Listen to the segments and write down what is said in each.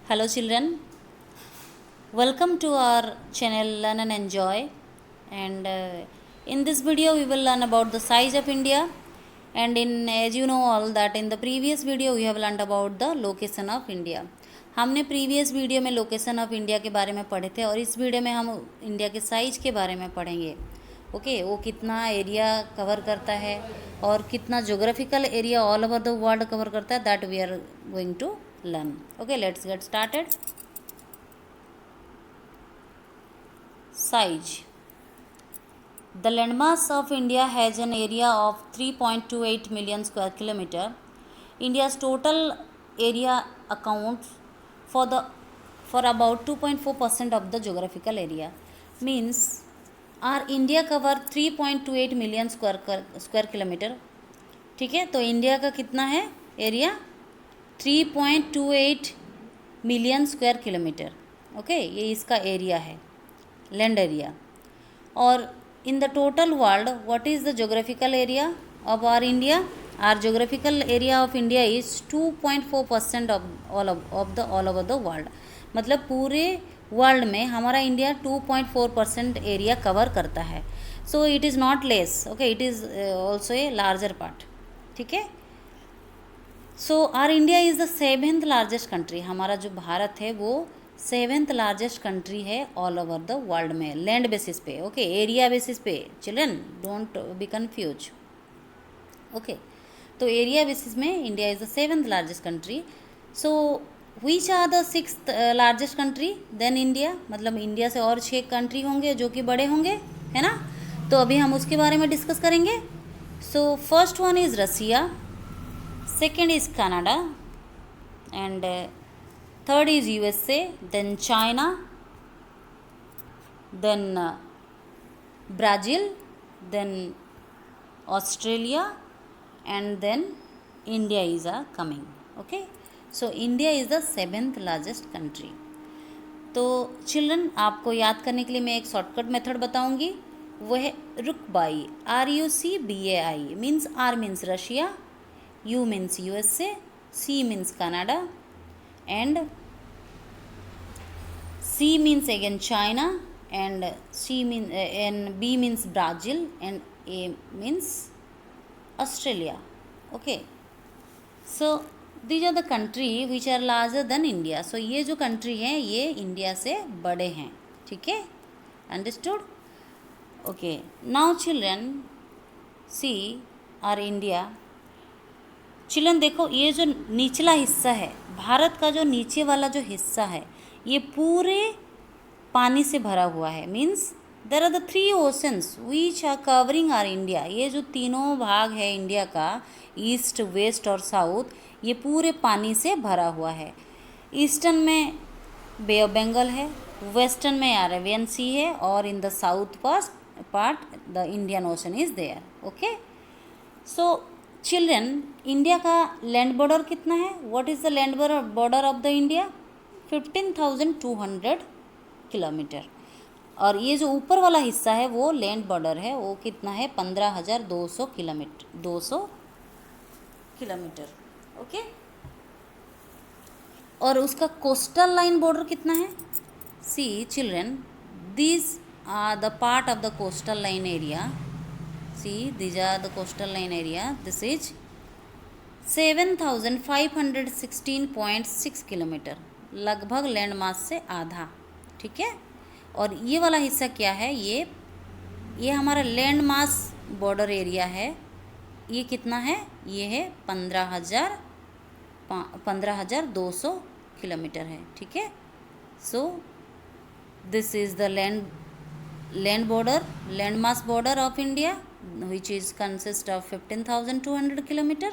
Hello children, welcome to our channel Learn and Enjoy, and in this video we will learn about the size of India, and in as you know all that in the previous video we have learned about the location of India. हमने previous video में location of India के बारे में पढ़े थे और इस video में हम इंडिया के साइज के बारे में पढ़ेंगे. ओके वो कितना एरिया कवर करता है और कितना geographical area all over the world cover करता है, that we are going to learn. Okay, let's get started. Size. The landmass of India has an area of 3.28 million square kilometer. India's total area accounts for about 2.4% of the geographical area. Means our India cover 3.28 million square kilometer. ठीक है, तो India का कितना है area 3.28 million square kilometer. Okay, ये इसका area है, land area. और in the total world what is the geographical area of our India? Our geographical area of India is 2.4% of all over the world. मतलब पूरे world में हमारा India 2.4% area cover करता है. So it is not less. Okay, it is also a larger part. ठीक है. So our India is the 7th largest country. हमारा जो भारत है वो 7th लार्जेस्ट कंट्री है ऑल ओवर द वर्ल्ड में, लैंड बेसिस पे. ओके, एरिया बेसिस पे. Children don't be confuse. Okay, तो एरिया बेसिस में India is the 7th largest country. So which are the 6th largest country then India? मतलब India से और 6 country होंगे जो कि बड़े होंगे, है ना. तो अभी हम उसके बारे में डिस्कस करेंगे. So first one is Russia, second is Canada, and third is USA, then China, then Brazil, then Australia, and then India is coming. Okay, so India is the 7th largest country. तो children आपको याद करने के लिए मैं एक shortcut method बताऊंगी, वो है रुकबाई. RUCBAI means R means Russia, U means USA, C means Canada, and C means again China, and and B means Brazil, and A means Australia. Okay, so these are the country which are larger than India. So ये जो country हैं ये India से बड़े हैं. ठीक है, understood? Okay, now children see our India. Children देखो, ये जो निचला हिस्सा है भारत का, जो नीचे वाला जो हिस्सा है ये पूरे पानी से भरा हुआ है. Means there are the 3 oceans which are covering our India. ये जो तीनों भाग है इंडिया का, ईस्ट, वेस्ट और साउथ, ये पूरे पानी से भरा हुआ है. ईस्टर्न में बे ऑफ बंगाल है, वेस्टर्न में अरेबियन सी है, और in the south part the Indian ocean is there. Okay, so children India का लैंड बॉर्डर कितना है? What is the land border of the India? 15,200 kilometer. और ये जो ऊपर वाला हिस्सा है वो लैंड बॉर्डर है, वो कितना है? 15,200 किलोमीटर. 200 किलोमीटर. ओके, और उसका कोस्टल लाइन बॉर्डर कितना है? See children, this are the part of the coastal line area. See, these are the coastal line area. This is 7,516.6 kilometre, लगभग लैंड मास से आधा. ठीक है, और ये वाला हिस्सा क्या है? ये हमारा लैंड मास बॉर्डर एरिया है. ये कितना है? ये है 15,200 किलोमीटर है. ठीक है, so this is the land border, land mass border of India, which is consist of 15,200 kilometer,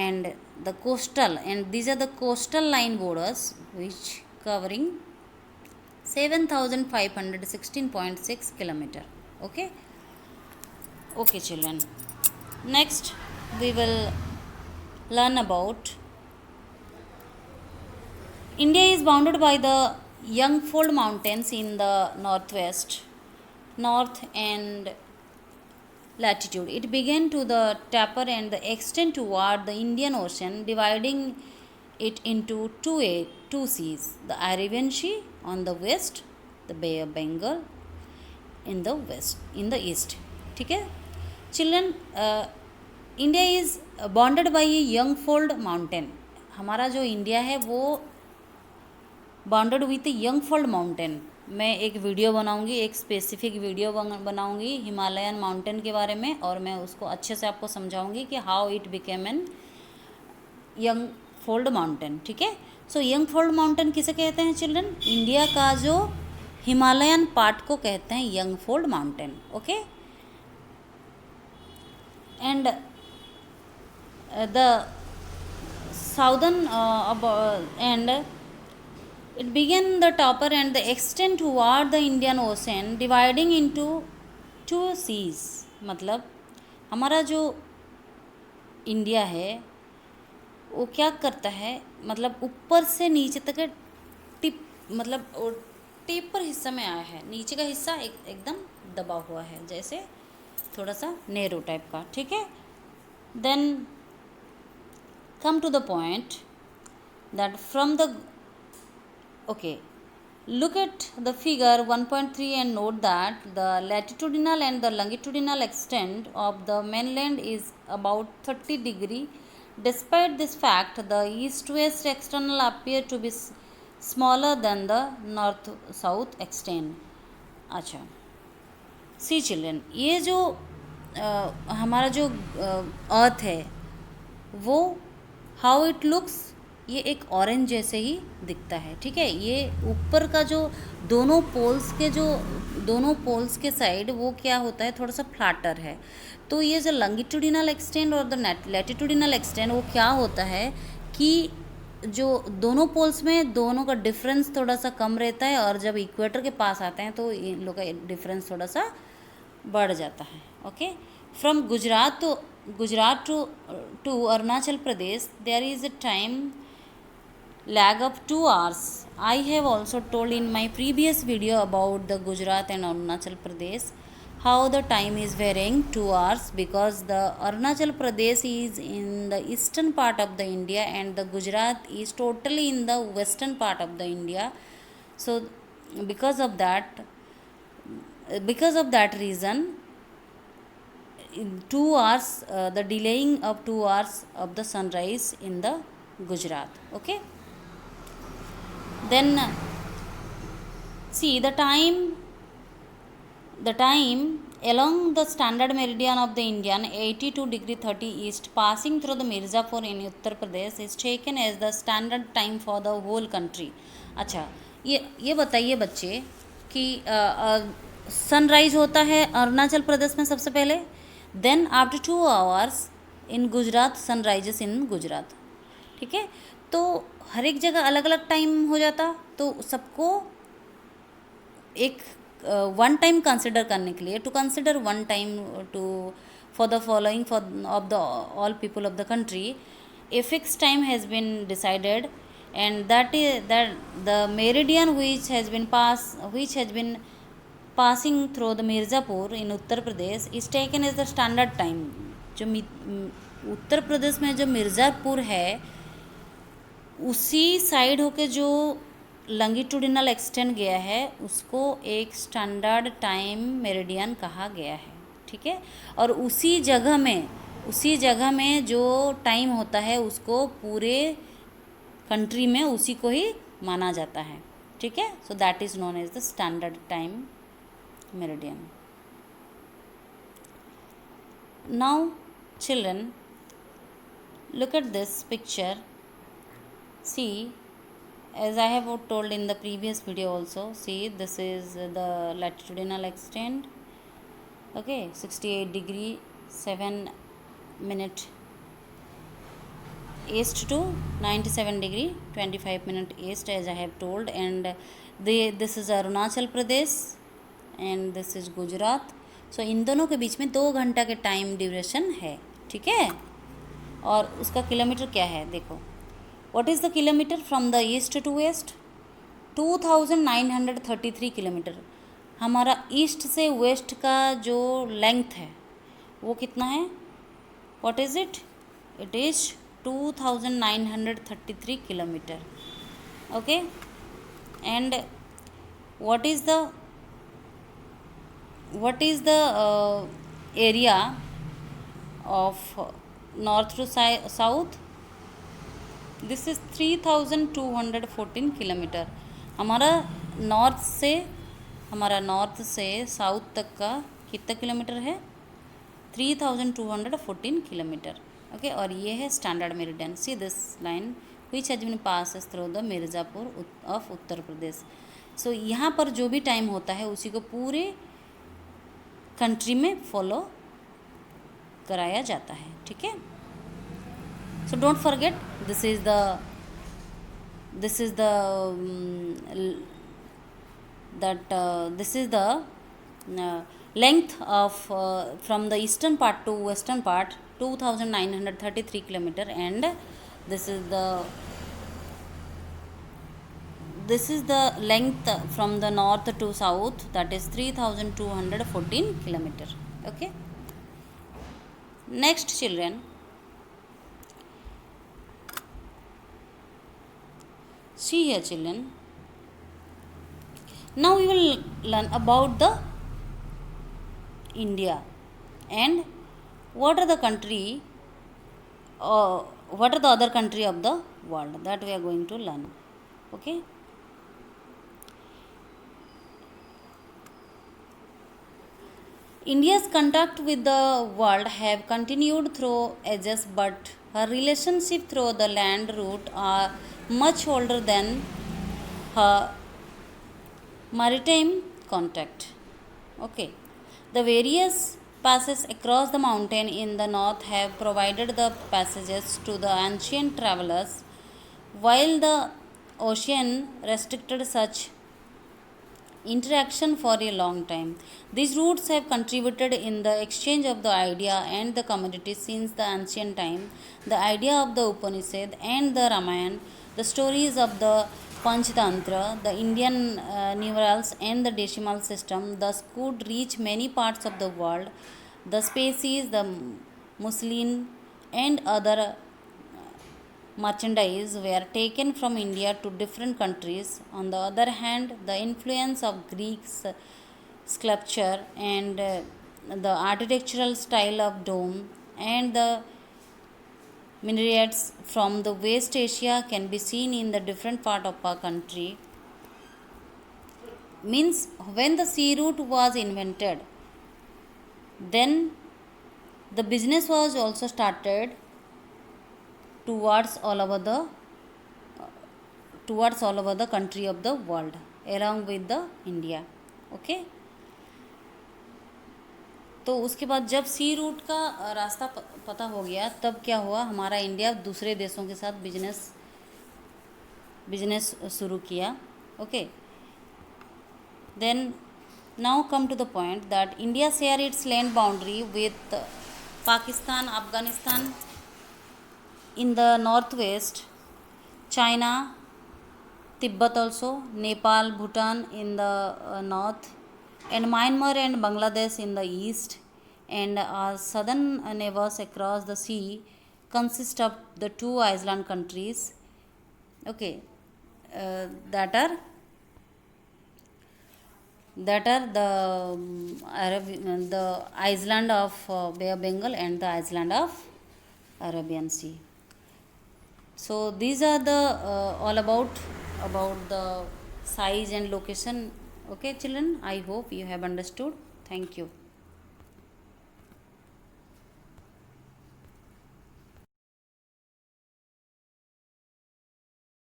and the coastal, and these are the coastal line borders which covering 7,516.6 kilometer. Okay, okay children, next we will learn about India is bounded by the Yangfold mountains in the north and latitude. It began to the taper and the extend toward the Indian Ocean, dividing it into two seas, the Arabian Sea on the west, the Bay of Bengal in the west, in the east. ठीक है children, India is bonded by a young fold mountain. हमारा जो India है वो bonded with यंगफोल्ड mountain. मैं एक video बनाऊंगी, एक स्पेसिफिक वीडियो बनाऊंगी हिमालयन माउंटेन के बारे में, और मैं उसको अच्छे से आपको समझाऊंगी कि how it became an young fold mountain. ठीक है, सो यंग फोल्ड माउंटेन किसे कहते हैं चिल्ड्रन? इंडिया का जो हिमालयन पार्ट को कहते हैं young fold mountain. Okay, and the southern and it began the topper and the extend toward the Indian Ocean, dividing into two seas. मतलब हमारा जो इंडिया है वो क्या करता है, मतलब ऊपर से नीचे तक टिप, मतलब टिप पर हिस्सा में आया है, नीचे का हिस्सा एकदम दबा हुआ है, जैसे थोड़ा सा नेरो टाइप का. ठीक है, then come to the point that from the okay, look at the figure 1.3 and note that the latitudinal and the longitudinal extent of the mainland is about 30 degree. Despite this fact, the east-west external appear to be smaller than the north-south extent. अच्छा, सी children, ये जो हमारा जो अर्थ है वो how it looks, ये एक orange जैसे ही दिखता है. ठीक है, ये ऊपर का जो दोनों पोल्स के साइड वो क्या होता है, थोड़ा सा फ्लैटर है. तो ये जो लॉन्गिट्यूडिनल एक्सटेंड और द लैटिट्यूडिनल एक्सटेंड, वो क्या होता है कि जो दोनों पोल्स में दोनों का डिफरेंस थोड़ा सा कम रहता है, और जब इक्वेटर के पास आते हैं तो इन लोग का डिफरेंस थोड़ा सा बढ़ जाता है. Okay, from Gujarat to Arunachal Pradesh there is a time lag of 2 hours. I have also told in my previous video about the Gujarat and Arunachal Pradesh how the time is varying 2 hours, because the Arunachal Pradesh is in the eastern part of the India and the Gujarat is totally in the western part of the India. So because of that reason 2 hours, the delaying of 2 hours of the sunrise in the Gujarat. Okay, then see the time along the standard meridian of the Indian 82 degree 30 east passing through the Mirzapur in Uttar Pradesh is taken as the standard time for the whole country. अच्छा, ये बताइए बच्चे कि sunrise होता है अरुणाचल प्रदेश में सबसे पहले, देन आफ्टर 2 hours इन गुजरात सनराइजेस इन गुजरात. ठीक है, तो हर एक जगह अलग अलग टाइम हो जाता, तो सबको एक वन टाइम कंसिडर करने के लिए, to consider one time to for the following for of the all people of the country, a fix time has been decided, and that the meridian which has been passing through the Mirzapur in Uttar Pradesh is taken as the standard time. जो उत्तर प्रदेश में जो मिर्ज़ापुर है उसी side होके जो longitudinal extend गया है उसको एक स्टैंडर्ड टाइम मेरिडियन कहा गया है. ठीक है, और उसी जगह में जो टाइम होता है उसको पूरे कंट्री में उसी को ही माना जाता है. ठीक है, so that is known as the standard time meridian. Now children, look at this picture. See, as I have told in the previous video also, see this is the latitudinal extent. Okay, 68 degree 7 minute east to 97 degree 25 minute east, as I have told, and this is Arunachal Pradesh and this is Gujarat. So इन दोनों के बीच में 2 घंटा के time duration है. ठीक है, और उसका किलोमीटर क्या है देखो, what is the kilometer from the east to west? 2933 kilometer. हमारा ईस्ट से वेस्ट का जो लेंथ है वो कितना है? What is it? It is 2933 kilometer. Okay, and what is the area of north to south? This is 3214 kilometre. हमारा north से साउथ तक का कितना किलोमीटर है? 3214 किलोमीटर. ओके, और ये है standard meridian. See this line which has been pass through the Mirzapur of Uttar Pradesh. So यहाँ पर जो भी टाइम होता है उसी को पूरे कंट्री में फॉलो कराया जाता है. ठीक है. So don't forget, this is the this is the length of from the eastern part to western part, 2933 kilometer, and this is the length from the north to south, that is 3214 kilometer. Okay. Next, children, see here, children. Now we will learn about the India and what are the other country of the world, that we are going to learn. Okay. India's contact with the world have continued through ages, but her relationship through the land route are much older than her maritime contact. Okay. The various passes across the mountain in the north have provided the passages to the ancient travelers, while the ocean restricted such interaction for a long time. These routes have contributed in the exchange of the idea and the community since the ancient time. The idea of the Upanishad and the Ramayana, the stories of the Panchatantra, the Indian numerals and the decimal system thus could reach many parts of the world. The species, the muslin and other merchandise were taken from India to different countries. On the other hand, the influence of Greek sculpture and the architectural style of dome and the minarets from the West Asia can be seen in the different part of our country. Means when the sea route was invented, then the business was also started towards all over the country of the world along with the India. Okay. तो उसके बाद जब सी root का रास्ता पता हो गया, तब क्या हुआ, हमारा इंडिया दूसरे देशों के साथ बिजनेस शुरू किया. Okay. Then now come to the point that India share its land boundary with Pakistan, Afghanistan in the northwest, China, Tibet also, Nepal, Bhutan in the north, and Myanmar and Bangladesh in the east, and our southern neighbors across the sea consist of the two island countries. Okay. That are the island of Bay of Bengal and the island of Arabian Sea. So these are the all about the size and location. Okay, children, I hope you have understood. Thank you.